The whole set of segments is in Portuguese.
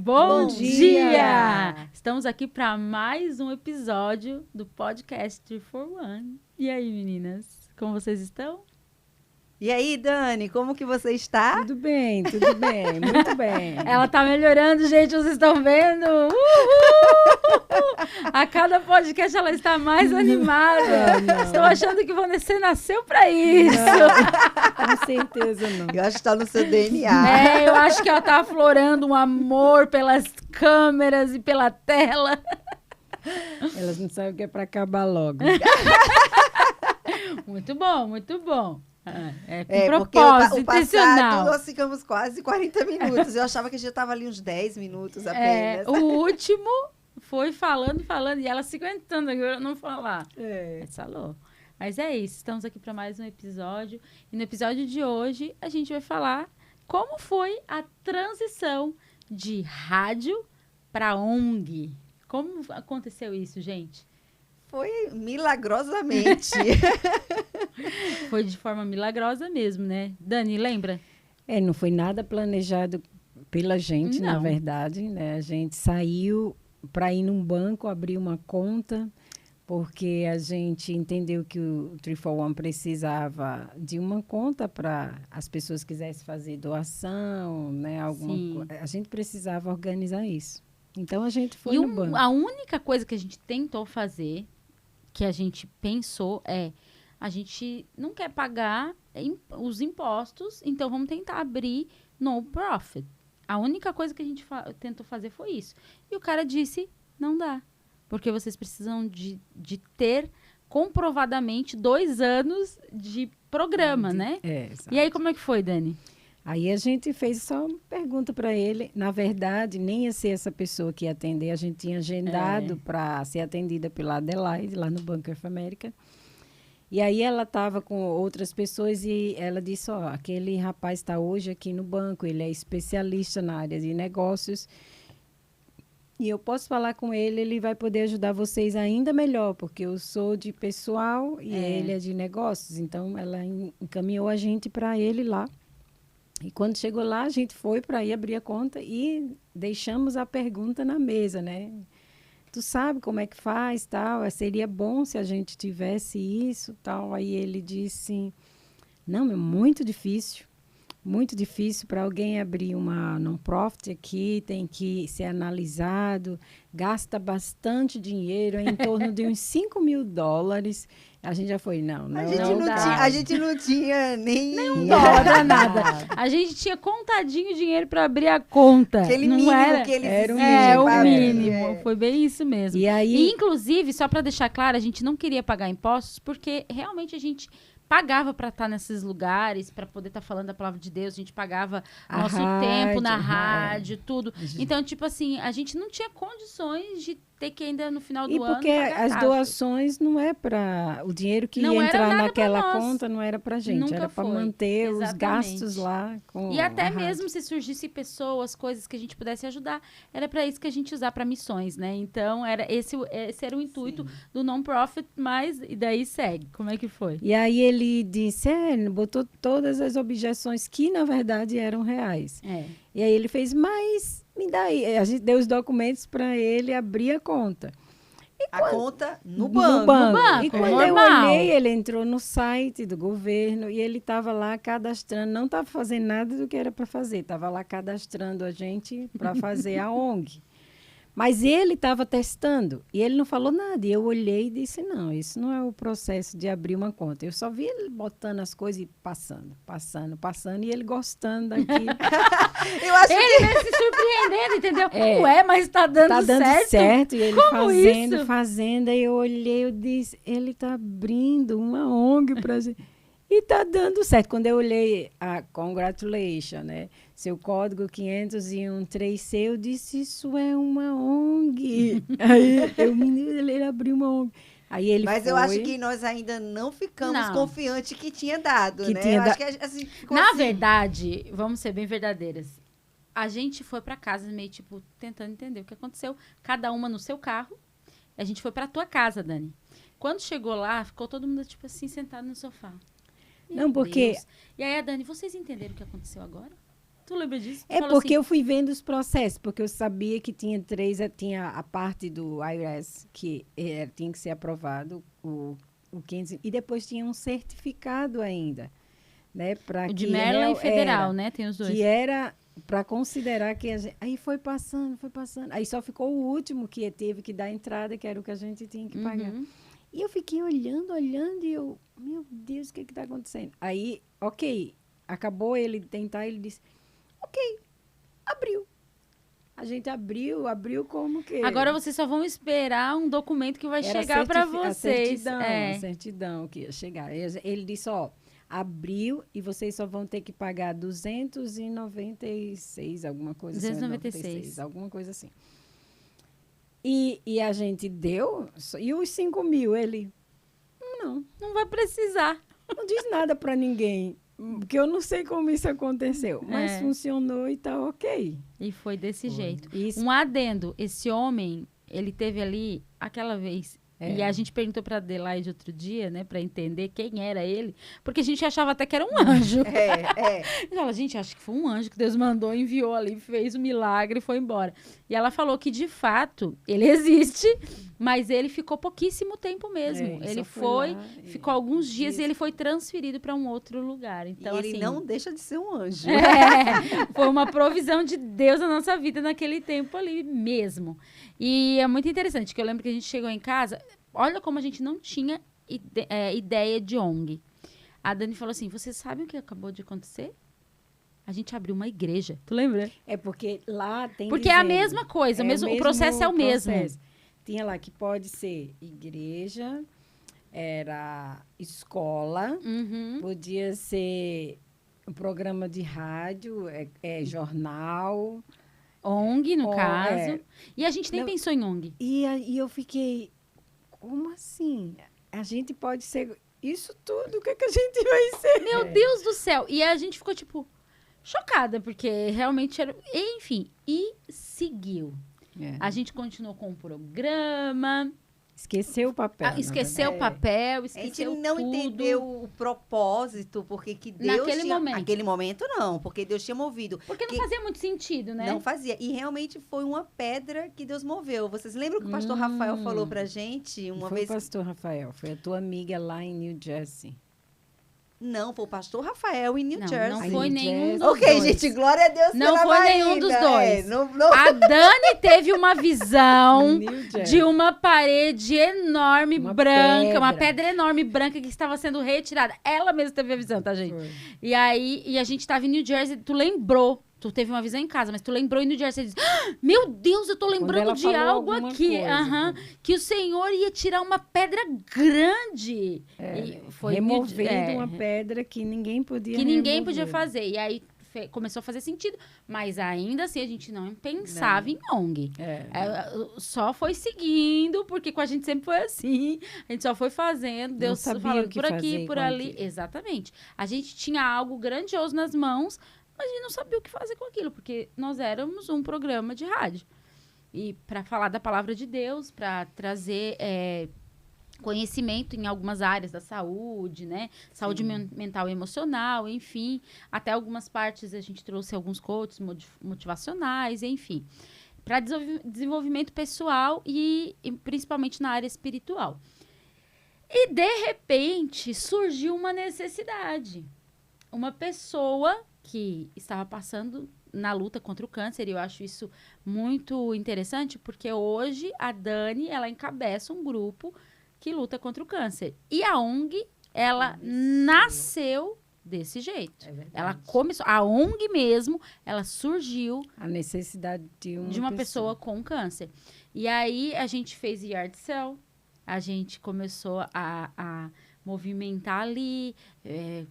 Bom dia! Estamos aqui para mais um episódio do podcast 3 for 1. E aí, meninas? Como vocês estão? E aí, Dani, como que você está? Tudo bem, muito bem. Ela tá melhorando, gente, vocês estão vendo? Uhul! A cada podcast ela está mais animada. Estou achando que você nasceu para isso. Com certeza não. Eu acho que está no seu DNA. Eu acho que ela tá aflorando um amor pelas câmeras e pela tela. Elas não sabem o que é para acabar logo. Muito bom, muito bom. Com propósito, porque intencional. passado nós ficamos quase 40 minutos. Eu achava que já estava ali uns 10 minutos apenas. O último foi falando, e ela se aguentando agora não falar. Falou. Mas é isso, estamos aqui para mais um episódio. E no episódio de hoje, a gente vai falar como foi a transição de rádio para ONG. Como aconteceu isso, gente? Foi milagrosamente. Foi de forma milagrosa mesmo, né? Dani, lembra? Não foi nada planejado pela gente, Não. na verdade, né? A gente saiu para ir num banco, abrir uma conta, porque a gente entendeu que o 3 for 1 precisava de uma conta para as pessoas que quisessem fazer doação, né? A gente precisava organizar isso. Então, a gente foi no banco. A única coisa que a gente tentou fazer, que a gente pensou a gente não quer pagar os impostos, então vamos tentar abrir no profit. A única coisa que a gente tentou fazer foi isso. E o cara disse, não dá. Porque vocês precisam de ter comprovadamente 2 anos de programa, né? Exato. E aí, como é que foi, Dani? Aí a gente fez só uma pergunta para ele. Na verdade, nem ia ser essa pessoa que ia atender. A gente tinha agendado para ser atendida pela Adelaide, lá no Bank of America. E aí ela estava com outras pessoas e ela disse, aquele rapaz está hoje aqui no banco, ele é especialista na área de negócios. E eu posso falar com ele, ele vai poder ajudar vocês ainda melhor, porque eu sou de pessoal e ele é de negócios. Então, ela encaminhou a gente para ele lá. E quando chegou lá, a gente foi para ir abrir a conta e deixamos a pergunta na mesa, né? Tu sabe como é que faz, tal? Seria bom se a gente tivesse isso, tal. Aí ele disse, não, é muito difícil para alguém abrir uma non-profit aqui, tem que ser analisado, gasta bastante dinheiro, em torno de uns $5.000. A gente já foi, não A gente não tinha nem um dólar, nada. A gente tinha contadinho dinheiro para abrir a conta. Aquele não mínimo era, que eles era exigiam o para mínimo. abrir. Foi bem isso mesmo. E aí, E, inclusive, só para deixar claro, a gente não queria pagar impostos porque realmente a gente pagava para estar nesses lugares, para poder estar falando a palavra de Deus, a gente pagava nosso tempo na rádio, tudo. Então, tipo assim, a gente não tinha condições de ter que ainda no final do ano porque pagar as taxa. doações não é para o dinheiro que Não ia era entrar nada naquela pra nós. conta, não era para gente, Nunca era para foi. manter os Exatamente. gastos lá com E até a rádio. mesmo se surgisse pessoas, coisas que a gente pudesse ajudar, era para isso que a gente usar para missões, né? Então, esse era o intuito do non-profit, mas e daí segue. Como é que foi? E aí ele disse, botou todas as objeções que, na verdade, eram reais. E aí ele fez, mas me dá aí. A gente deu os documentos para ele abrir a conta. A conta no banco. banco, E quando normal. eu olhei, ele entrou no site do governo e ele estava lá cadastrando, não estava fazendo nada do que era para fazer, estava lá cadastrando a gente para fazer a ONG. Mas ele estava testando e ele não falou nada. E eu olhei e disse, não, isso não é o processo de abrir uma conta. Eu só vi ele botando as coisas e passando, e ele gostando daquilo. Eu acho Ele veio se surpreendendo, entendeu? Ué, mas tá dando certo. E ele Como fazendo. Aí eu olhei, eu disse, ele está abrindo uma ONG para gente. E está dando certo. Quando eu olhei a congratulations, né? Seu código 501-3C, eu disse, isso é uma ONG. Aí ele abriu uma ONG. Aí ele Mas foi. eu acho que nós ainda não ficamos confiantes que tinha dado, Que né? tinha eu acho que assim, ficou Na assim. verdade, vamos ser bem verdadeiras. A gente foi para casa meio, tipo, tentando entender o que aconteceu. Cada uma no seu carro. A gente foi para tua casa, Dani. Quando chegou lá, ficou todo mundo, tipo assim, sentado no sofá. Não, porque... Deus. E aí a Dani, vocês entenderam o que aconteceu agora? Tu lembra disso? Tu É falou porque assim, eu fui vendo os processos, porque eu sabia que tinha tinha a parte do IRS que tinha que ser aprovado, o 15, e depois tinha um certificado ainda, né? Para o de que Maryland e Federal, era, né? Tem os dois. que era para considerar que a gente, aí foi passando, aí só ficou o último que teve que dar a entrada, que era o que a gente tinha que pagar. Uhum. E eu fiquei olhando, e eu, meu Deus, o que está acontecendo? Aí, ok, acabou ele tentar, ele disse, ok, abriu. A gente abriu como que... Agora vocês só vão esperar um documento que vai Era chegar para a vocês. a certidão que ia chegar. Ele disse, ó, abriu e vocês só vão ter que pagar 296, alguma coisa 296. assim. 96, alguma coisa assim. E a gente deu, e os 5 mil, ele, não Não vai precisar. diz nada para ninguém, porque eu não sei como isso aconteceu, mas É. funcionou e tá ok. E foi desse jeito. Isso, Um adendo, esse homem, ele teve ali aquela vez. E a gente perguntou pra Adelaide outro dia, né, pra entender quem era ele, porque a gente achava até que era um anjo. E ela, gente, acho que foi um anjo que Deus mandou, enviou ali, fez um milagre e foi embora. E ela falou que, de fato, ele existe, mas ele ficou pouquíssimo tempo mesmo. Ele foi, ficou alguns dias e ele foi transferido para um outro lugar. Então, e ele assim, não deixa de ser um anjo. foi uma provisão de Deus na nossa vida naquele tempo ali mesmo. E é muito interessante, que eu lembro que a gente chegou em casa, olha como a gente não tinha ideia de ONG. A Dani falou assim, você sabe o que acabou de acontecer? A gente abriu uma igreja. Tu lembra? É porque lá tem Porque é a mesma coisa, o processo é o mesmo. Tinha lá que pode ser igreja, era escola, Uhum. podia ser um programa de rádio, jornal. ONG, no caso. é. E a gente nem Não. pensou em ONG. E eu fiquei, como assim? A gente pode ser isso tudo? O que, que a gente vai ser? Meu Deus do céu! E a gente ficou, tipo, chocada, porque realmente era... Enfim, e seguiu. A gente continuou com o programa. Esqueceu o papel. Esqueceu o papel, A gente esqueceu não tudo. entendeu o propósito, porque que Deus Naquele tinha... momento. Naquele momento, não, porque Deus tinha movido. Porque não fazia muito sentido, né? Não fazia. E realmente foi uma pedra que Deus moveu. Vocês lembram que o pastor Rafael falou pra gente uma Foi vez? o pastor Rafael, foi a tua amiga lá em New Jersey. Não, foi o pastor Rafael em New Não, Jersey. não Aí, foi New nenhum Jersey. dos Ok, dois. gente, glória a Deus Não pela foi Marina. nenhum dos dois. Não... A Dani teve uma visão New Jersey. de uma parede enorme, Uma branca, uma pedra. pedra enorme branca que estava sendo retirada. Ela mesma teve a visão, tá, gente? Foi. E aí, a gente tava em New Jersey, tu lembrou. Tu teve uma visão em casa, mas tu lembrou em New Jersey. Você disse, meu Deus, eu tô lembrando ela de falou algo alguma aqui. coisa, Aham, que o Senhor ia tirar uma pedra grande. E foi removendo uma pedra que ninguém podia que ninguém remover. podia fazer. E aí começou a fazer sentido. Mas ainda assim, a gente não pensava em ONG. Só foi seguindo, porque com a gente sempre foi assim. A gente só foi fazendo, Deus sabia falando o que por aqui, fazer por com ali. aquilo. Exatamente. A gente tinha algo grandioso nas mãos, mas a gente não sabia o que fazer com aquilo, porque nós éramos um programa de rádio. E para falar da palavra de Deus, para trazer conhecimento em algumas áreas da saúde, né? Saúde mental e emocional, enfim. Até algumas partes a gente trouxe alguns coaches motivacionais, enfim. Para desenvolvimento pessoal e principalmente na área espiritual. E, de repente, surgiu uma necessidade. Uma pessoa que estava passando na luta contra o câncer, e eu acho isso muito interessante, porque hoje a Dani, ela encabeça um grupo que luta contra o câncer. E a ONG, ela nasceu desse jeito. Ela começou, a ONG mesmo, ela surgiu a necessidade de uma pessoa com câncer. E aí a gente fez yard sale, a gente começou a movimentar ali,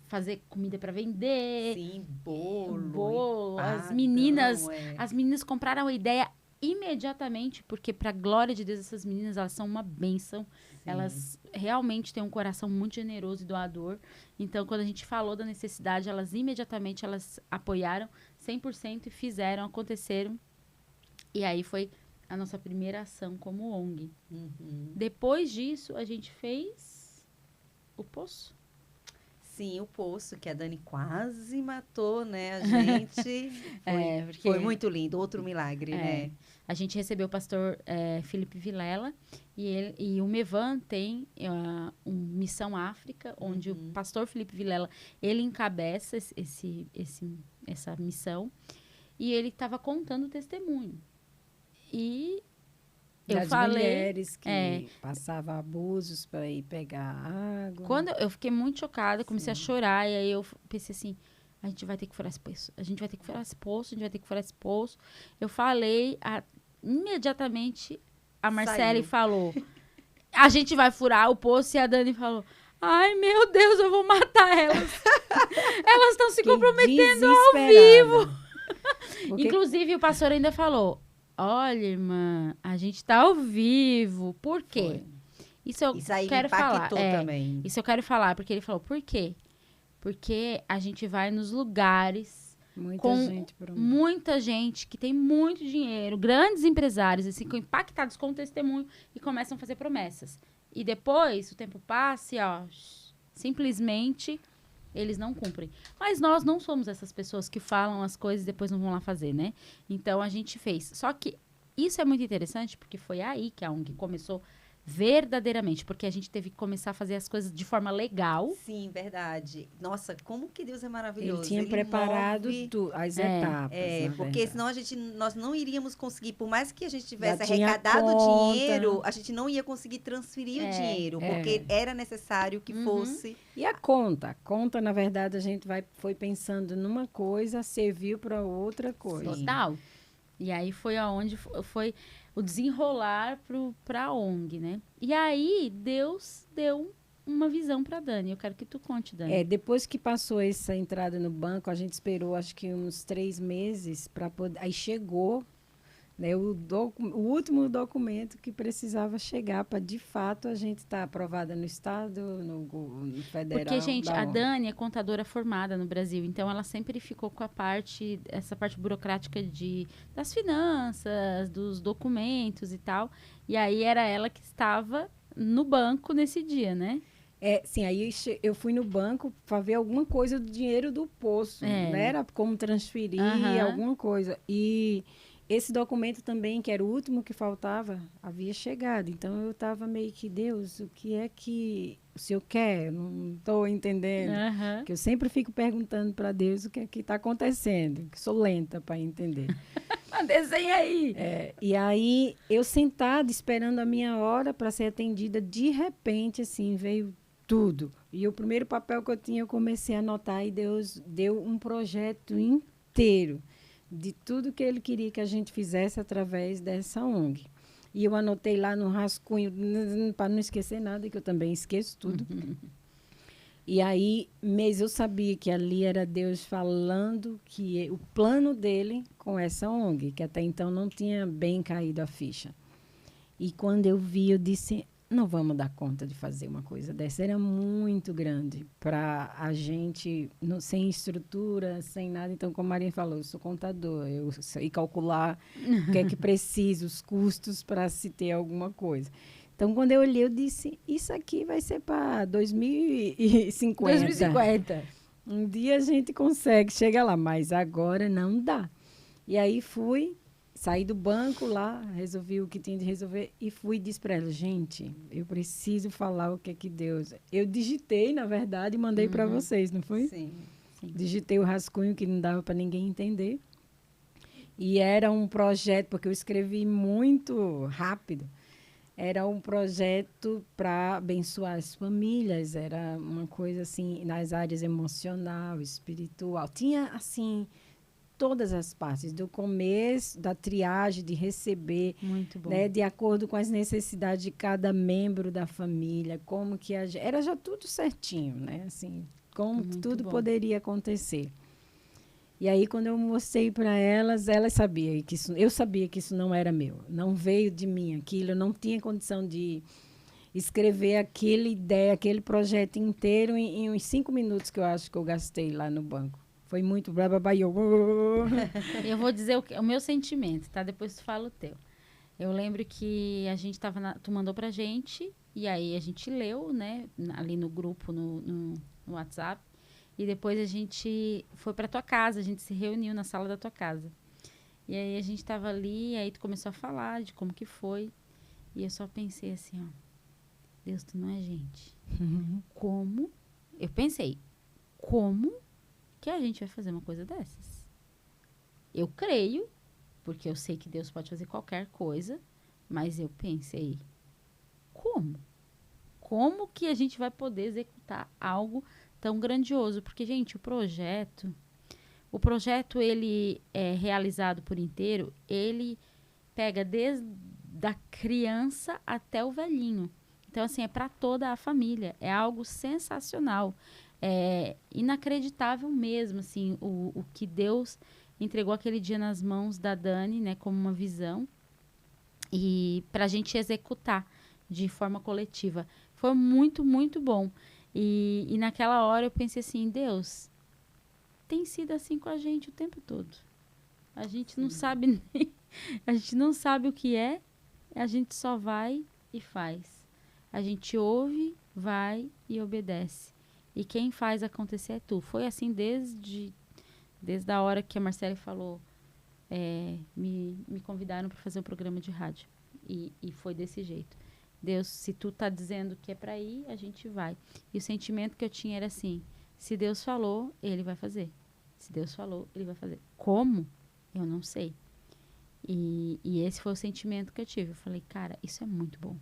fazer comida para vender. Sim, bolo. As meninas compraram a ideia imediatamente, porque para a glória de Deus, essas meninas, elas são uma bênção. Sim. Elas realmente têm um coração muito generoso e doador. Então, quando a gente falou da necessidade, elas imediatamente apoiaram 100% e fizeram, aconteceram. E aí foi a nossa primeira ação como ONG. Depois disso, a gente fez o poço. Sim, o poço, que a Dani quase matou, né, a gente. Foi muito lindo, outro milagre, né? A gente recebeu o pastor Felipe Vilela e o Mevan tem Missão África, onde o pastor Felipe Vilela, ele encabeça essa missão, e ele estava contando o testemunho. E eu falei... mulheres que passavam abusos para ir pegar água. Quando eu fiquei muito chocada, comecei a chorar, e aí eu pensei assim, a gente vai ter que furar esse poço, a gente vai ter que furar esse poço, a gente vai ter que furar esse poço. Eu falei, imediatamente a Marcele falou, a gente vai furar o poço, e a Dani falou, ai meu Deus, eu vou matar elas. Elas estão se comprometendo ao vivo. Inclusive o pastor ainda falou, olha, irmã, a gente tá ao vivo. Por quê? Isso aí quero falar. Também. Isso eu quero falar, porque ele falou, por quê? Porque a gente vai nos lugares muita gente que tem muito dinheiro, grandes empresários, assim, impactados com o testemunho e começam a fazer promessas. E depois, o tempo passa e, simplesmente eles não cumprem. Mas nós não somos essas pessoas que falam as coisas e depois não vão lá fazer, né? Então, a gente fez. Só que isso é muito interessante, porque foi aí que a ONG começou verdadeiramente, porque a gente teve que começar a fazer as coisas de forma legal. Sim, verdade. Nossa, como que Deus é maravilhoso. Ele tinha preparado as etapas. Porque senão nós não iríamos conseguir, por mais que a gente tivesse arrecadado o dinheiro, a gente não ia conseguir transferir o dinheiro, porque era necessário que fosse. E a conta, na verdade, a gente foi pensando numa coisa, serviu para outra coisa. Total. E aí foi aonde foi o desenrolar para a ONG, né? E aí Deus deu uma visão para Dani. Eu quero que tu conte, Dani. Depois que passou essa entrada no banco, a gente esperou acho que uns 3 meses para poder. Aí chegou, né, o último documento que precisava chegar para, de fato, a gente estar aprovada no Estado, no Federal. Porque, gente, a Dani é contadora formada no Brasil, então ela sempre ficou com essa parte burocrática das finanças, dos documentos e tal. E aí era ela que estava no banco nesse dia, né? Sim, aí eu fui no banco para ver alguma coisa do dinheiro do poço, né? Era como transferir alguma coisa. E esse documento também, que era o último que faltava, havia chegado. Então, eu estava meio que, Deus, o que é que o Senhor quer? Eu não estou entendendo. Que eu sempre fico perguntando para Deus o que é que está acontecendo. Que sou lenta para entender. Desenha aí! E aí, eu sentada, esperando a minha hora para ser atendida, de repente, assim, veio tudo. E o primeiro papel que eu tinha, eu comecei a anotar e Deus deu um projeto inteiro de tudo que ele queria que a gente fizesse através dessa ONG. E eu anotei lá no rascunho, para não esquecer nada, que eu também esqueço tudo. E aí, mas eu sabia que ali era Deus falando que o plano dele com essa ONG, que até então não tinha bem caído a ficha. E quando eu vi, eu disse, não vamos dar conta de fazer uma coisa dessa. Era muito grande para a gente, sem estrutura, sem nada. Então, como a Marinha falou, eu sou contador, eu sei calcular o que é que precisa, os custos para se ter alguma coisa. Então, quando eu olhei, eu disse, isso aqui vai ser para 2050. 2050. Um dia a gente consegue chegar lá, mas agora não dá. E aí saí do banco lá, resolvi o que tinha de resolver e fui e disse para ela, gente, eu preciso falar o que é que Deus... Eu digitei, na verdade, e mandei para vocês, não foi? Sim. Digitei o rascunho que não dava para ninguém entender. E era um projeto, porque eu escrevi muito rápido, era um projeto para abençoar as famílias, era uma coisa assim, nas áreas emocional, espiritual. Tinha, assim, todas as partes, do começo, da triagem, de receber, muito bom, né, de acordo com as necessidades de cada membro da família, como que era já tudo certinho, né, assim, como muito tudo bom. Poderia acontecer. E aí, quando eu mostrei para elas, elas sabiam que eu sabia que isso não era meu, não veio de mim aquilo, eu não tinha condição de escrever aquela ideia, aquele projeto inteiro em uns 5 minutos que eu acho que eu gastei lá no banco. Foi muito blá, blá, blá, eu vou dizer o meu sentimento, tá? Depois tu fala o teu. Eu lembro que a gente tu mandou pra gente, e aí a gente leu, né? Ali no grupo, no WhatsApp. E depois a gente foi pra tua casa, a gente se reuniu na sala da tua casa. E aí a gente tava ali, aí tu começou a falar de como que foi. E eu só pensei assim, ó, Deus, tu não é gente. Como? Eu pensei, como que a gente vai fazer uma coisa dessas? Eu creio, porque eu sei que Deus pode fazer qualquer coisa, mas eu pensei, como? Como que a gente vai poder executar algo tão grandioso? Porque, gente, o projeto, ele é realizado por inteiro, ele pega desde a criança até o velhinho. Então, assim, é para toda a família. É algo sensacional. É inacreditável mesmo, assim, o que Deus entregou aquele dia nas mãos da Dani, né, como uma visão. E para a gente executar de forma coletiva. Foi muito, muito bom. E naquela hora eu pensei assim, Deus, tem sido assim com a gente o tempo todo. A gente não sabe nem, a gente não sabe o que é, a gente só vai e faz. A gente ouve, vai e obedece. E quem faz acontecer é tu. Foi assim desde a hora que a Marcele falou, me convidaram para fazer um programa de rádio. E foi desse jeito. Deus, se tu tá dizendo que é para ir, a gente vai. E o sentimento que eu tinha era assim, se Deus falou, ele vai fazer. Se Deus falou, ele vai fazer. Como? Eu não sei. E esse foi o sentimento que eu tive. Eu falei, cara, isso é muito bom.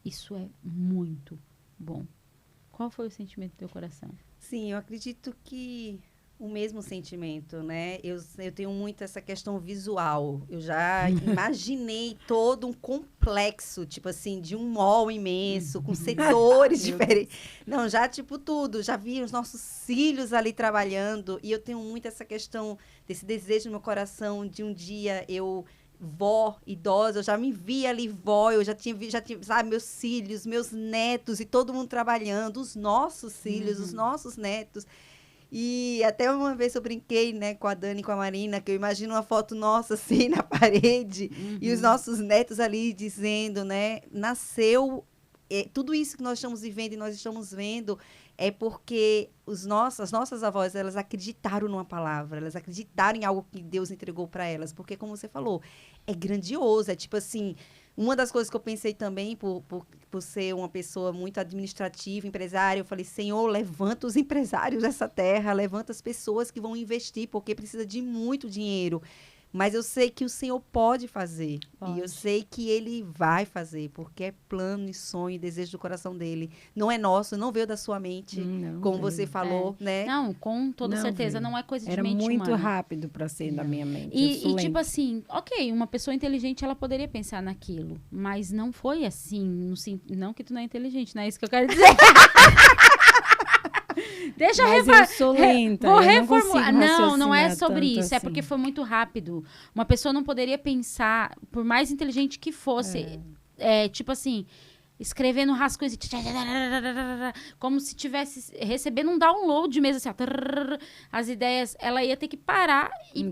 Isso é muito bom. Qual foi o sentimento do teu coração? Sim, eu acredito que o mesmo sentimento, né? Eu tenho muito essa questão visual. Eu já imaginei todo um complexo, tipo assim, de um mall imenso, com setores diferentes. Não, já tipo tudo. Já vi os nossos filhos ali trabalhando. E eu tenho muito essa questão, desse desejo no meu coração de um dia vó, idosa, eu já me vi ali vó, eu já tinha, sabe, meus filhos, meus netos e todo mundo trabalhando, os nossos filhos, os nossos netos. E até uma vez eu brinquei, né, com a Dani e com a Marina, que eu imagino uma foto nossa assim na parede e os nossos netos ali dizendo, né, nasceu tudo isso que nós estamos vivendo e nós estamos vendo é porque as nossas avós, elas acreditaram numa palavra, elas acreditaram em algo que Deus entregou para elas, porque como você falou, é grandioso, é tipo assim, uma das coisas que eu pensei também, por ser uma pessoa muito administrativa, empresária, eu falei, Senhor, levanta os empresários dessa terra, levanta as pessoas que vão investir, porque precisa de muito dinheiro. Mas eu sei que o Senhor pode fazer. Pode. E eu sei que Ele vai fazer, porque é plano e sonho e desejo do coração dele. Não é nosso, não veio da sua mente, não, como você falou, né? Não, com toda certeza, veio. Não é coisa de Era mente muito humana. rápido para ser da minha mente. E tipo assim, ok, uma pessoa inteligente, ela poderia pensar naquilo, mas não foi assim, não que tu não é inteligente, não é isso que eu quero dizer. Deixa eu sou lenta. Vou reformular. Não é sobre isso. Assim. É porque foi muito rápido. Uma pessoa não poderia pensar, por mais inteligente que fosse, tipo assim, escrevendo rascunhos, como se tivesse recebendo um download mesmo, assim, as ideias, ela ia ter que parar e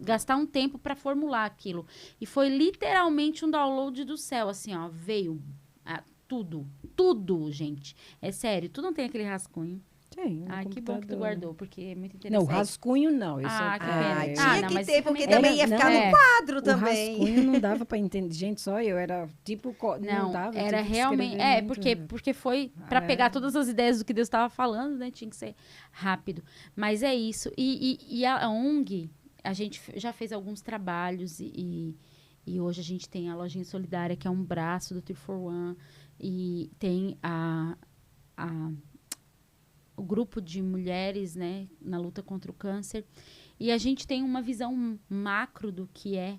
gastar um tempo para formular aquilo. E foi literalmente um download do céu, assim, ó, veio tudo, gente. É sério, tu não tem aquele rascunho? Tem. Que bom que tu guardou, porque é muito interessante. Não, rascunho não. Que pena. Tinha que ter, porque também ia ficar no quadro também. O rascunho não dava para entender. Gente, só eu era tipo... Não dava. Era realmente... porque foi para pegar todas as ideias do que Deus estava falando, né? Tinha que ser rápido. Mas é isso. E a ONG, a gente já fez alguns trabalhos e hoje a gente tem a Lojinha Solidária, que é um braço do 341, e tem o grupo de mulheres, né, na luta contra o câncer. E a gente tem uma visão macro do que é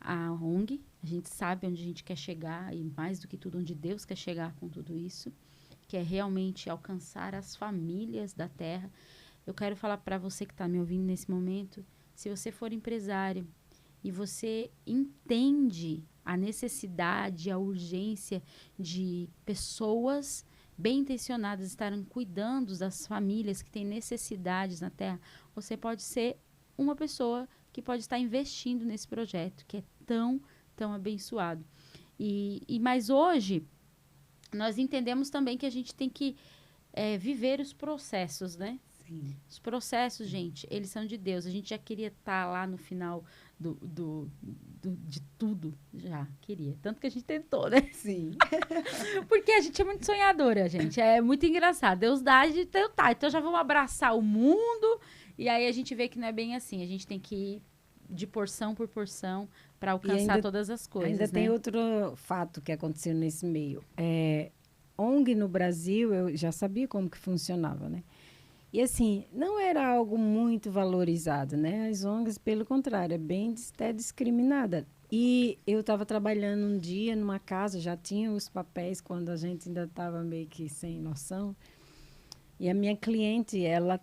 a ONG. A gente sabe onde a gente quer chegar e, mais do que tudo, onde Deus quer chegar com tudo isso, que é realmente alcançar as famílias da terra. Eu quero falar para você que está me ouvindo nesse momento, se você for empresário e você entende a necessidade, a urgência de pessoas bem intencionadas estarem cuidando das famílias que têm necessidades na Terra, você pode ser uma pessoa que pode estar investindo nesse projeto, que é tão, tão abençoado. Mas hoje, nós entendemos também que a gente tem que viver os processos, né? Sim. Os processos, gente, eles são de Deus. A gente já queria estar lá no final de tudo. Já queria. Tanto que a gente tentou, né? Sim. Porque a gente é muito sonhadora, gente. É muito engraçado. Deus dá, a gente tá. Então já vamos abraçar o mundo. E aí a gente vê que não é bem assim. A gente tem que ir de porção por porção para alcançar todas as coisas. Ainda né? tem outro fato que aconteceu nesse meio. ONG no Brasil, eu já sabia como que funcionava, né? E assim, não era algo muito valorizado, né? As ONGs, pelo contrário, é bem até discriminada. E eu estava trabalhando um dia numa casa, já tinha os papéis quando a gente ainda estava meio que sem noção. E a minha cliente, ela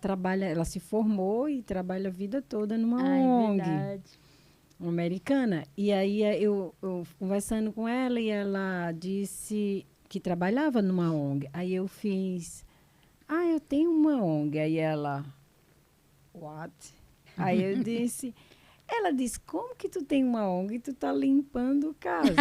se formou e trabalha a vida toda numa ONG. Verdade. Uma americana. E aí eu conversando com ela e ela disse que trabalhava numa ONG. Aí eu fiz, eu tenho uma ONG. Aí ela, what? Aí eu disse, ela disse, como que tu tem uma ONG e tu tá limpando casa?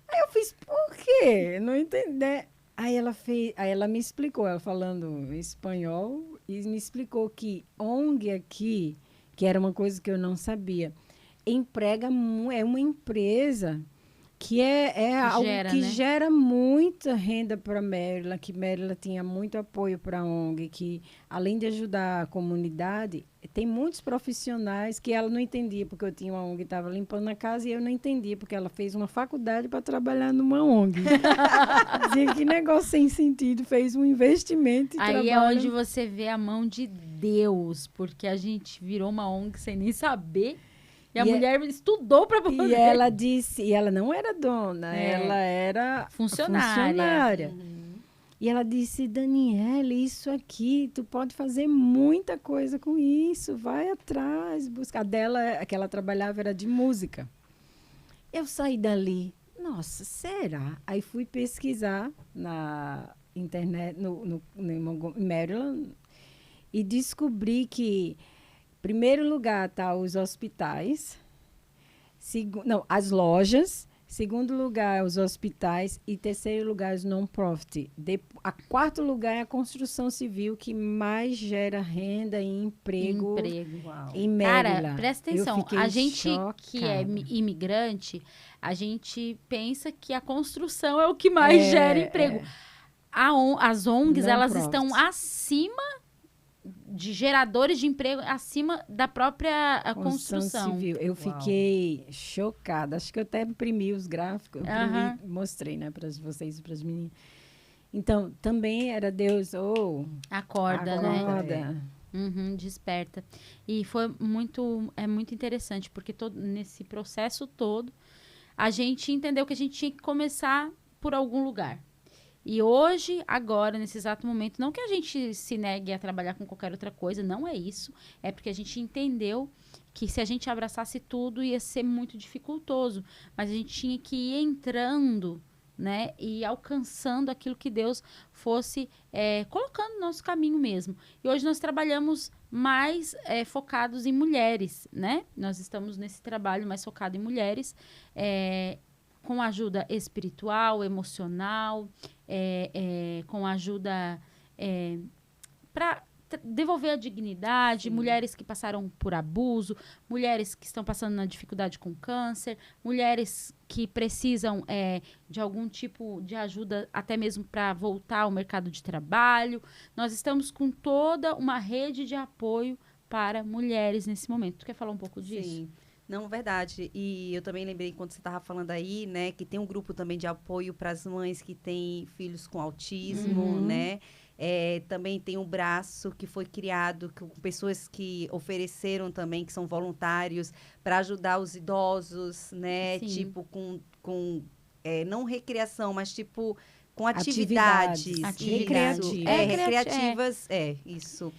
Aí eu fiz, por quê? Não entendi. Aí ela me explicou, ela falando espanhol, e me explicou que ONG aqui, que era uma coisa que eu não sabia, é uma empresa que é algo gera, que né? gera muita renda para Maryland, que Maryland tinha muito apoio para a ONG, que além de ajudar a comunidade, tem muitos profissionais que ela não entendia, porque eu tinha uma ONG, estava limpando a casa, e eu não entendia, porque ela fez uma faculdade para trabalhar numa ONG. Dizia que negócio sem sentido, fez um investimento e Aí trabalha... é onde você vê a mão de Deus, porque a gente virou uma ONG sem nem saber. E a mulher estudou para poder. E ela disse, e ela não era dona, ela era funcionária. E ela disse, Daniele, isso aqui, tu pode fazer muita coisa com isso, vai atrás, buscar. A dela, que ela trabalhava era de música. Eu saí dali, nossa, será? Aí fui pesquisar na internet, no Maryland, e descobri que primeiro lugar tá os hospitais, as lojas, segundo lugar os hospitais e terceiro lugar os non-profit. A quarto lugar é a construção civil, que mais gera renda e emprego. Em Maryland. Cara, presta atenção, a gente que é imigrante, a gente pensa que a construção é o que mais gera emprego. As ONGs, elas estão acima de geradores de emprego, acima da própria construção civil. Eu fiquei chocada. Acho que eu até imprimi os gráficos, mostrei, né, para vocês e para as meninas. Então, também era Deus, acorda, né? Desperta. E foi muito interessante, porque nesse processo todo, a gente entendeu que a gente tinha que começar por algum lugar. E hoje, agora, nesse exato momento, não que a gente se negue a trabalhar com qualquer outra coisa, não é isso. É porque a gente entendeu que se a gente abraçasse tudo, ia ser muito dificultoso. Mas a gente tinha que ir entrando, né? E alcançando aquilo que Deus fosse colocando no nosso caminho mesmo. E hoje nós trabalhamos mais focados em mulheres, né? Nós estamos nesse trabalho mais focado em mulheres, com ajuda espiritual, emocional, com ajuda para devolver a dignidade, mulheres que passaram por abuso, mulheres que estão passando na dificuldade com câncer, mulheres que precisam de algum tipo de ajuda até mesmo para voltar ao mercado de trabalho. Nós estamos com toda uma rede de apoio para mulheres nesse momento. Tu quer falar um pouco disso? Sim. Não, verdade. E eu também lembrei, quando você estava falando aí, né, que tem um grupo também de apoio para as mães que têm filhos com autismo, né? Também tem um braço que foi criado com pessoas que ofereceram também, que são voluntários, para ajudar os idosos, né? Sim. Tipo, com não recreação, mas tipo com atividades. Recreativas. Isso.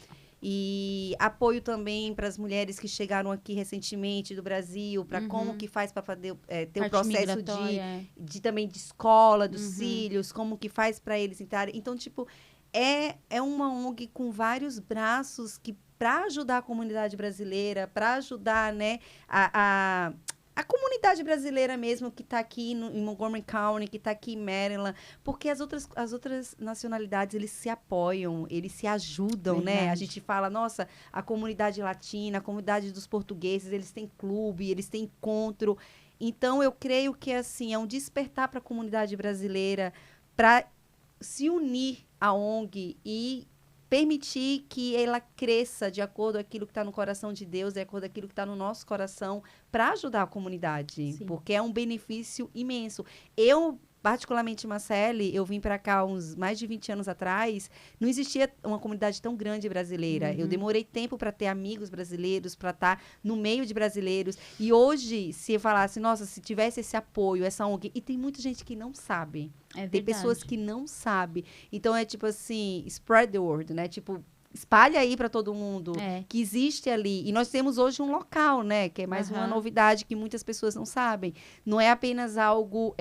E apoio também para as mulheres que chegaram aqui recentemente do Brasil, para como que faz para ter o processo também de escola dos filhos, como que faz para eles entrarem. Então, tipo, é uma ONG com vários braços que para ajudar a comunidade brasileira, para ajudar, né, a a comunidade brasileira mesmo que está aqui em Montgomery County, que está aqui em Maryland, porque as outras nacionalidades, eles se apoiam, eles se ajudam, né? A gente fala, nossa, a comunidade latina, a comunidade dos portugueses, eles têm clube, eles têm encontro. Então, eu creio que, assim, é um despertar para a comunidade brasileira para se unir à ONG e permitir que ela cresça de acordo com aquilo que está no coração de Deus, de acordo com aquilo que está no nosso coração, para ajudar a comunidade. Sim. Porque é um benefício imenso. Eu, particularmente, Marcele, eu vim para cá uns mais de 20 anos atrás, não existia uma comunidade tão grande brasileira. Eu demorei tempo para ter amigos brasileiros, para estar no meio de brasileiros. E hoje, se eu falasse, nossa, se tivesse esse apoio, essa ONG... E tem muita gente que não sabe. Tem pessoas que não sabem. Então, é tipo assim, spread the word, né? Tipo, espalha aí para todo mundo que existe ali. E nós temos hoje um local, né? Que é mais uma novidade que muitas pessoas não sabem. Não é apenas algo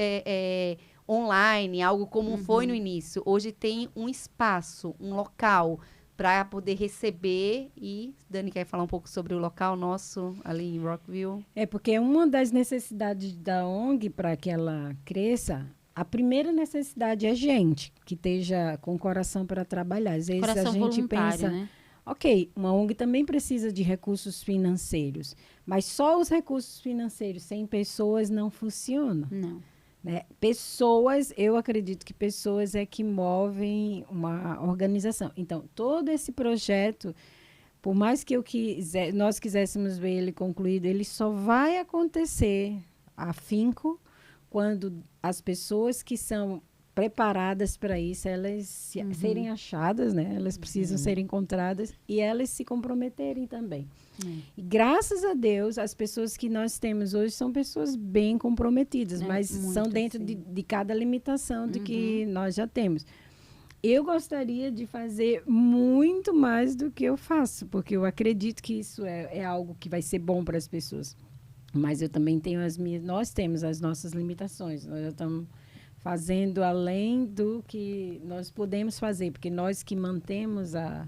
online, algo como foi no início. Hoje tem um espaço, um local para poder receber. E Dani quer falar um pouco sobre o local nosso ali em Rockville? É porque uma das necessidades da ONG para que ela cresça, a primeira necessidade é gente que esteja com o coração para trabalhar. Às vezes a gente pensa, né? Ok, uma ONG também precisa de recursos financeiros, mas só os recursos financeiros sem pessoas não funcionam. Não. Né? Pessoas, eu acredito que pessoas é que movem uma organização. Então, todo esse projeto, por mais que nós quiséssemos ver ele concluído, ele só vai acontecer afinco quando as pessoas que são preparadas para isso, elas serem achadas, né? Elas precisam ser encontradas e elas se comprometerem também. E graças a Deus, as pessoas que nós temos hoje são pessoas bem comprometidas, mas são dentro de cada limitação de que nós já temos. Eu gostaria de fazer muito mais do que eu faço, porque eu acredito que isso é algo que vai ser bom para as pessoas. Mas eu também tenho nós temos as nossas limitações. Nós já estamos fazendo além do que nós podemos fazer, porque nós que mantemos a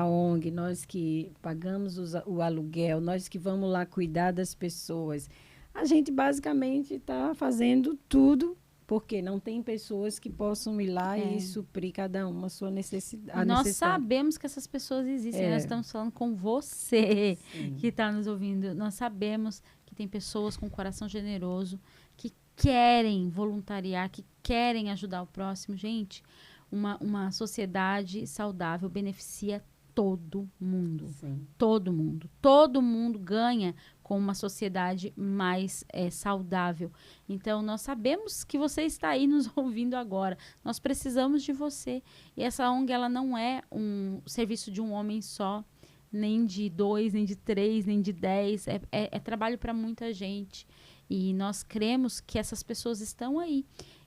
ONG, nós que pagamos o aluguel, nós que vamos lá cuidar das pessoas, a gente basicamente está fazendo tudo, porque não tem pessoas que possam ir lá e suprir cada uma a sua necessidade. Nós sabemos que essas pessoas existem. Nós estamos falando com você que está nos ouvindo. Nós sabemos que tem pessoas com coração generoso que querem voluntariar, que querem ajudar o próximo. Gente, uma sociedade saudável beneficia todo mundo. Todo mundo. Todo mundo ganha com uma sociedade mais saudável. Então, nós sabemos que você está aí nos ouvindo agora. Nós precisamos de você. E essa ONG, ela não é um serviço de um homem só, nem de 2, nem de 3, nem de 10. É trabalho para muita gente. E nós cremos que essas pessoas estão aí.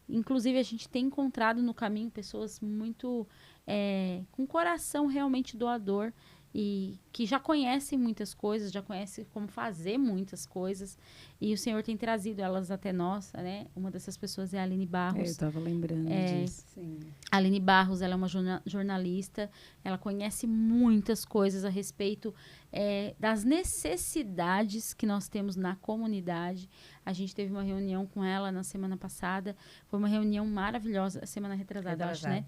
Inclusive, a gente tem encontrado no caminho pessoas muito com coração realmente doador e que já conhecem muitas coisas, já conhecem como fazer muitas coisas. E o Senhor tem trazido elas até nós, né? Uma dessas pessoas é a Aline Barros. Eu estava lembrando disso. Sim. A Aline Barros, ela é uma jornalista, ela conhece muitas coisas a respeito das necessidades que nós temos na comunidade. A gente teve uma reunião com ela na semana passada, foi uma reunião maravilhosa, semana retrasada, acho, né?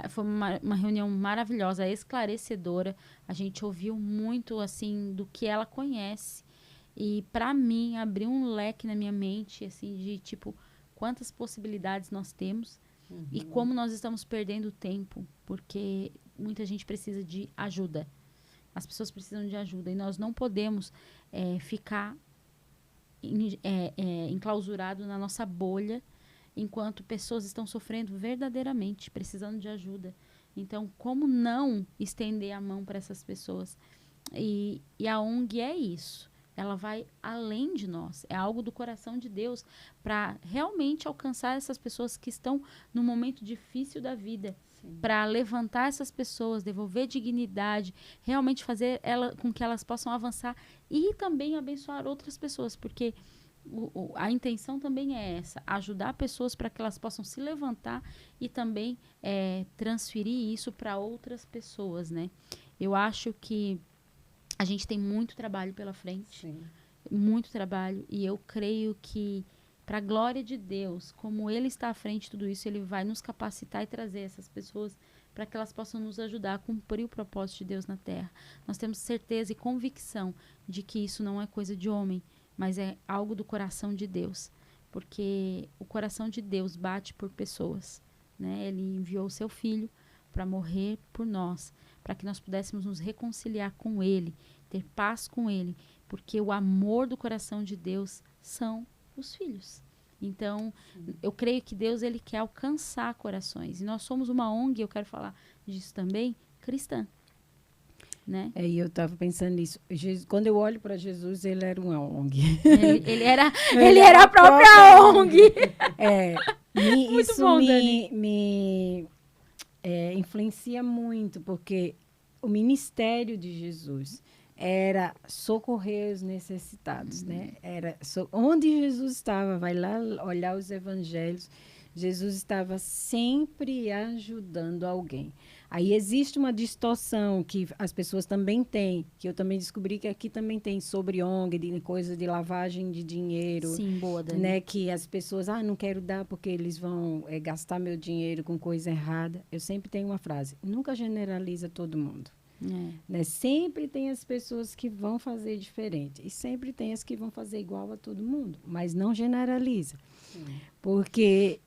Foi uma reunião maravilhosa, esclarecedora. A gente ouviu muito, assim, do que ela conhece. E, para mim, abriu um leque na minha mente, assim, de, tipo, quantas possibilidades nós temos e como nós estamos perdendo tempo, porque muita gente precisa de ajuda. As pessoas precisam de ajuda e nós não podemos ficar enclausurado na nossa bolha enquanto pessoas estão sofrendo verdadeiramente, precisando de ajuda. Então, como não estender a mão para essas pessoas? E a ONG é isso. Ela vai além de nós. É algo do coração de Deus para realmente alcançar essas pessoas que estão num momento difícil da vida. Para levantar essas pessoas, devolver dignidade, realmente fazer com que elas possam avançar e também abençoar outras pessoas, porque a intenção também é essa, ajudar pessoas para que elas possam se levantar e também transferir isso para outras pessoas, né? Eu acho que a gente tem muito trabalho pela frente. muito trabalho, e eu creio que, para a glória de Deus, como Ele está à frente de tudo isso, Ele vai nos capacitar e trazer essas pessoas para que elas possam nos ajudar a cumprir o propósito de Deus na Terra. Nós temos certeza e convicção de que isso não é coisa de homem, mas é algo do coração de Deus, porque o coração de Deus bate por pessoas, né? Ele enviou o seu Filho para morrer por nós, para que nós pudéssemos nos reconciliar com Ele, ter paz com Ele, porque o amor do coração de Deus são os filhos. Então, eu creio que Deus, Ele quer alcançar corações. E nós somos uma ONG, eu quero falar disso também, cristã. Né? E eu estava pensando nisso. Quando eu olho para Jesus, ele era uma ONG. Ele era a própria ONG. Isso bom, me influencia muito, porque o ministério de Jesus era socorrer os necessitados, né? Onde Jesus estava, vai lá olhar os evangelhos, Jesus estava sempre ajudando alguém. Aí existe uma distorção que as pessoas também têm, que eu também descobri que aqui também tem sobre ONG, de coisa de lavagem de dinheiro. Sim, boa, Dani. Né? Que as pessoas, não quero dar porque eles vão gastar meu dinheiro com coisa errada. Eu sempre tenho uma frase, nunca generaliza todo mundo. Né? Sempre tem as pessoas que vão fazer diferente e sempre tem as que vão fazer igual a todo mundo, mas não generaliza. Porque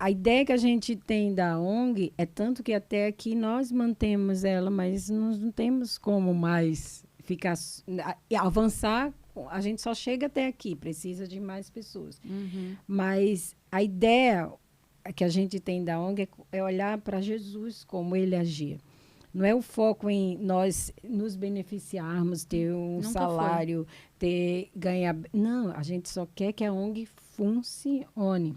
a ideia que a gente tem da ONG é tanto que até aqui nós mantemos ela, mas nós não temos como mais avançar. A gente só chega até aqui, precisa de mais pessoas. Mas a ideia que a gente tem da ONG é olhar para Jesus como ele agia. Não é o foco em nós nos beneficiarmos, ter um salário, ganhar... Não, a gente só quer que a ONG funcione.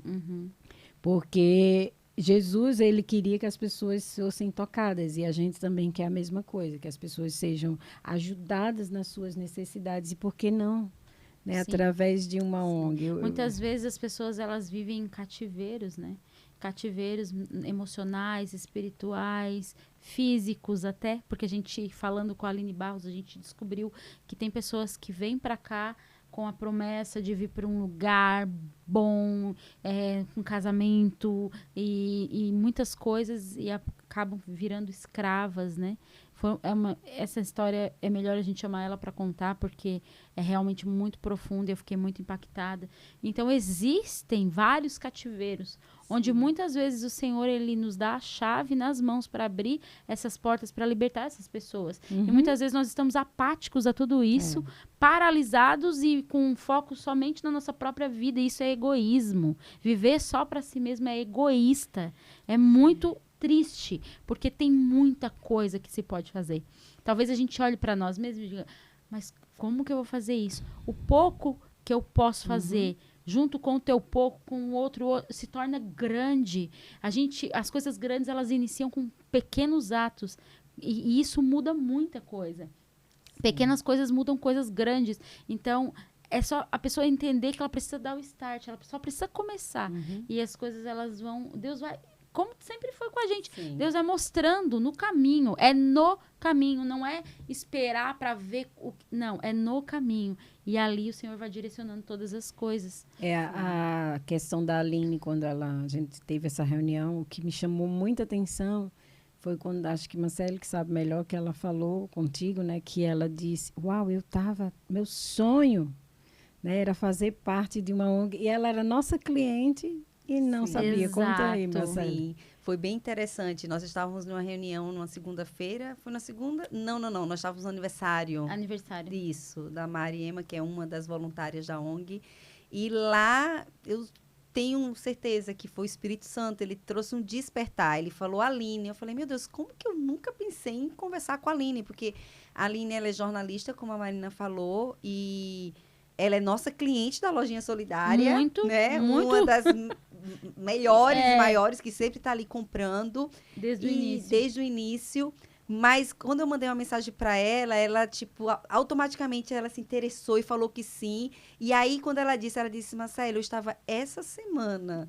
Porque Jesus, ele queria que as pessoas fossem tocadas. E a gente também quer a mesma coisa, que as pessoas sejam ajudadas nas suas necessidades. E por que não? Né? Através de uma ONG. Muitas vezes as pessoas, elas vivem em cativeiros, né? Cativeiros emocionais, espirituais, físicos até, porque a gente, falando com a Aline Barros, a gente descobriu que tem pessoas que vêm para cá com a promessa de vir para um lugar bom, com casamento e muitas coisas, e acabam virando escravas, né? Essa história é melhor a gente chamar ela para contar, porque é realmente muito profunda e eu fiquei muito impactada. Então, existem vários cativeiros, onde muitas vezes o Senhor, ele nos dá a chave nas mãos para abrir essas portas, para libertar essas pessoas. E muitas vezes nós estamos apáticos a tudo isso, paralisados e com foco somente na nossa própria vida. Isso é egoísmo. Viver só para si mesmo é egoísta. É muito triste, porque tem muita coisa que se pode fazer. Talvez a gente olhe para nós mesmos e diga, mas como que eu vou fazer isso? O pouco que eu posso fazer, junto com o teu pouco, com o outro, se torna grande. As coisas grandes, elas iniciam com pequenos atos, e isso muda muita coisa. Pequenas coisas mudam coisas grandes. Então, é só a pessoa entender que ela precisa dar o start, ela só precisa começar. E as coisas, elas vão... Deus vai... Como sempre foi com a gente. Sim. Deus vai mostrando no caminho. É no caminho, não é esperar para ver não, é no caminho. E ali o Senhor vai direcionando todas as coisas. A questão da Aline, quando a gente teve essa reunião, o que me chamou muita atenção foi quando, acho que Marcele, que sabe melhor, que ela falou contigo, né? Que ela disse, meu sonho, né, era fazer parte de uma ONG. E ela era nossa cliente... E não sabia. Exato. Conta aí, Marcelo. Sim, foi bem interessante. Nós estávamos numa reunião numa segunda-feira. Foi na segunda? Não. Nós estávamos no aniversário. Isso, da Mariema, que é uma das voluntárias da ONG. E lá, eu tenho certeza que foi o Espírito Santo. Ele trouxe um despertar. Ele falou, Aline. Eu falei, meu Deus, como que eu nunca pensei em conversar com a Aline? Porque a Aline, ela é jornalista, como a Marina falou, e... Ela é nossa cliente da Lojinha Solidária. Né? Uma das melhores, maiores, que sempre está ali comprando. Desde o início. Desde o início. Mas quando eu mandei uma mensagem para ela, tipo, automaticamente ela se interessou e falou que sim. E aí, quando ela disse, Marcelo, eu estava essa semana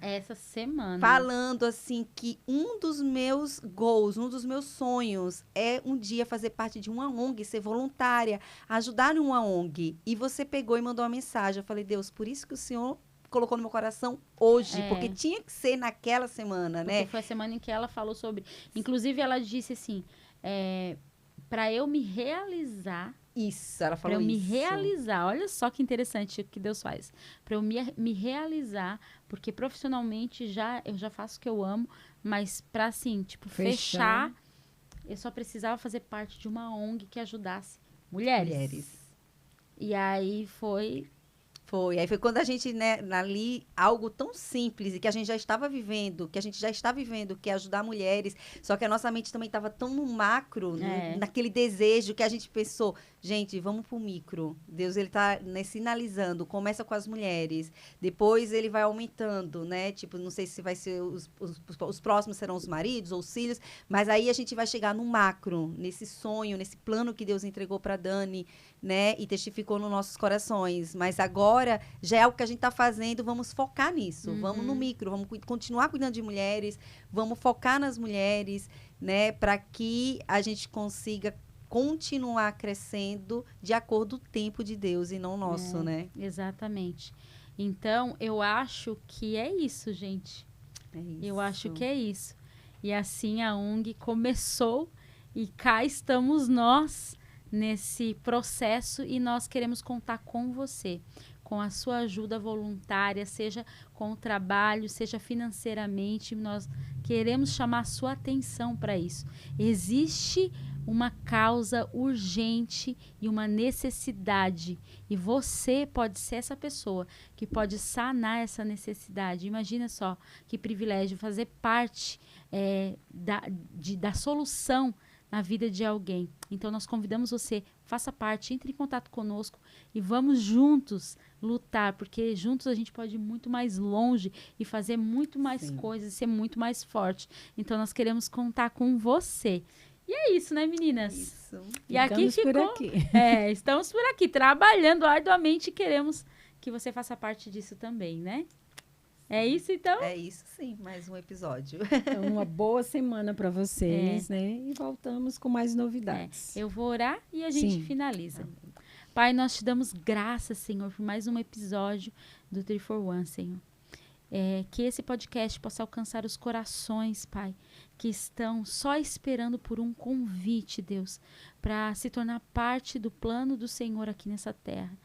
falando assim que um dos meus goals, um dos meus sonhos é um dia fazer parte de uma ONG, ser voluntária, ajudar em uma ONG. E você pegou e mandou uma mensagem. Eu falei, Deus, por isso que o Senhor colocou no meu coração hoje, porque tinha que ser naquela semana, né? Porque foi a semana em que ela falou sobre... Inclusive, ela disse assim, para eu me realizar... Isso, ela falou isso. Para eu me isso. realizar, olha só que interessante o que Deus faz. Para eu me realizar, porque profissionalmente eu já faço o que eu amo, mas para assim, tipo, fechar, eu só precisava fazer parte de uma ONG que ajudasse mulheres. E aí foi quando a gente, né, ali, algo tão simples e que a gente já estava vivendo, que a gente já está vivendo, que é ajudar mulheres, só que a nossa mente também estava tão no macro, naquele desejo, que a gente pensou, gente, vamos pro micro. Deus, ele tá, né, sinalizando, começa com as mulheres, depois ele vai aumentando, né, tipo, não sei se vai ser, os próximos serão os maridos ou os filhos, mas aí a gente vai chegar no macro, nesse sonho, nesse plano que Deus entregou para Dani, né, e testificou nos nossos corações, mas agora já é algo que a gente está fazendo, vamos focar nisso, vamos no micro, vamos continuar cuidando de mulheres, vamos focar nas mulheres, né, para que a gente consiga continuar crescendo de acordo com o tempo de Deus e não nosso, né? Exatamente. Então, eu acho que é isso, gente. Eu acho que é isso. E assim a ONG começou e cá estamos nós nesse processo e nós queremos contar com você, com a sua ajuda voluntária, seja com o trabalho, seja financeiramente, nós queremos chamar a sua atenção para isso. Existe uma causa urgente e uma necessidade, e você pode ser essa pessoa que pode sanar essa necessidade. Imagina só que privilégio fazer parte da solução na vida de alguém. Então, nós convidamos você, faça parte, entre em contato conosco e vamos juntos lutar, porque juntos a gente pode ir muito mais longe e fazer muito mais coisas, ser muito mais forte. Então, nós queremos contar com você. E é isso, né, meninas? Isso. E aqui ficou... estamos por aqui, trabalhando arduamente e queremos que você faça parte disso também, né? É isso, então? É isso, sim. Mais um episódio. Então, uma boa semana para vocês, né? E voltamos com mais novidades. Eu vou orar e a gente finaliza. Amém. Pai, nós te damos graças, Senhor, por mais um episódio do 3 for 1, Senhor. Que esse podcast possa alcançar os corações, Pai, que estão só esperando por um convite, Deus, para se tornar parte do plano do Senhor aqui nessa terra.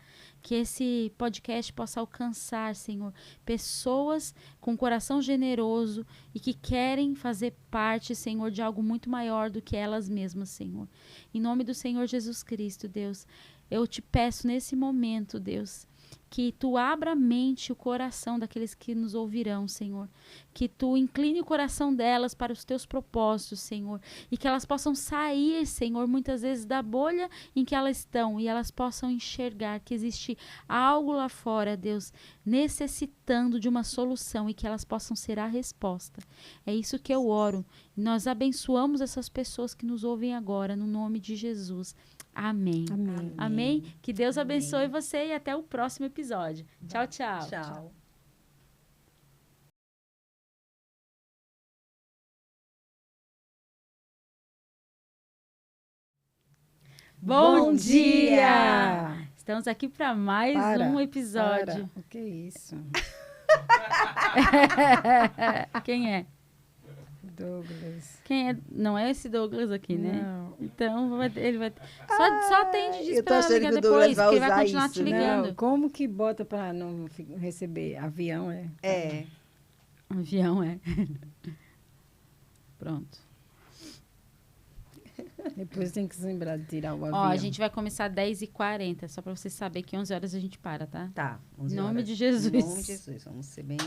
Que esse podcast possa alcançar, Senhor, pessoas com coração generoso e que querem fazer parte, Senhor, de algo muito maior do que elas mesmas, Senhor. Em nome do Senhor Jesus Cristo, Deus, eu te peço nesse momento, Deus, que tu abra a mente e o coração daqueles que nos ouvirão, Senhor. Que tu incline o coração delas para os teus propósitos, Senhor. E que elas possam sair, Senhor, muitas vezes da bolha em que elas estão. E elas possam enxergar que existe algo lá fora, Deus, necessitando de uma solução. E que elas possam ser a resposta. É isso que eu oro. Nós abençoamos essas pessoas que nos ouvem agora, no nome de Jesus. Amém. Amém. Amém. Que Deus abençoe você e até o próximo episódio. Tchau, tchau. Tchau. Bom dia! Estamos aqui para mais um episódio. O que é isso? Quem é? Douglas. Quem é? Não é esse Douglas aqui, né? Não. Então, ele vai... Só atende e diz eu tô pra achando ligar que o depois, Douglas vai porque ele vai usar continuar isso, te né? ligando. Não, como que bota para não receber? Avião, é? É. Avião, é. Pronto. Depois tem que se lembrar de tirar o avião. Ó, a gente vai começar às 10h40, só para você saber que 11 horas a gente para, tá? Tá. Em nome de Em Jesus. nome de Jesus. Vamos ser bem...